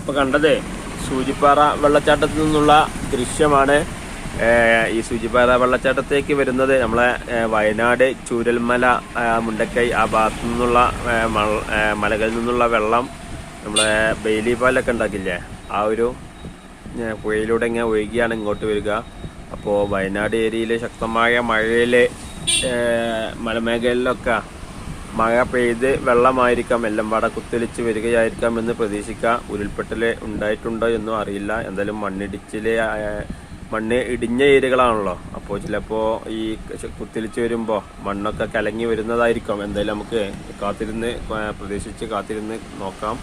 ഇപ്പൊ കണ്ടത് സൂചിപ്പാറ വെള്ളച്ചാട്ടത്തിൽ നിന്നുള്ള ദൃശ്യമാണ്. ഈ സൂചിപ്പാറ വെള്ളച്ചാട്ടത്തേക്ക് വരുന്നത് നമ്മളെ വയനാട് ചൂരൽമല, മുണ്ടക്കൈ ആ ഭാഗത്തു നിന്നുള്ള മലകളിൽ നിന്നുള്ള വെള്ളം നമ്മളെ ബെയിലി പാലൊക്കെ ഉണ്ടാക്കില്ലേ, ആ ഒരു പുഴയിലൂടെ ഇങ്ങനെ ഒഴുകിയാണ് ഇങ്ങോട്ട് വരിക. അപ്പോൾ വയനാട് ഏരിയയിൽ ശക്തമായ മഴയിൽ മലമേഖലയിലൊക്കെ മഴ പെയ്ത് വെള്ളമായിരിക്കാം, എല്ലാം പാടെ കുത്തൊലിച്ച് വരികയായിരിക്കാം എന്ന് പ്രതീക്ഷിക്കുക. ഉരുൾപൊട്ടൽ ഉണ്ടായിട്ടുണ്ടോ എന്നും അറിയില്ല. എന്തായാലും മണ്ണ് ഇടിഞ്ഞ ഏരിയകളാണല്ലോ, അപ്പോൾ ചിലപ്പോൾ ഈ കുത്തിലിച്ച് വരുമ്പോൾ മണ്ണൊക്കെ കലങ്ങി വരുന്നതായിരിക്കും. എന്തായാലും നമുക്ക് പ്രതീക്ഷിച്ച് കാത്തിരുന്ന് നോക്കാം.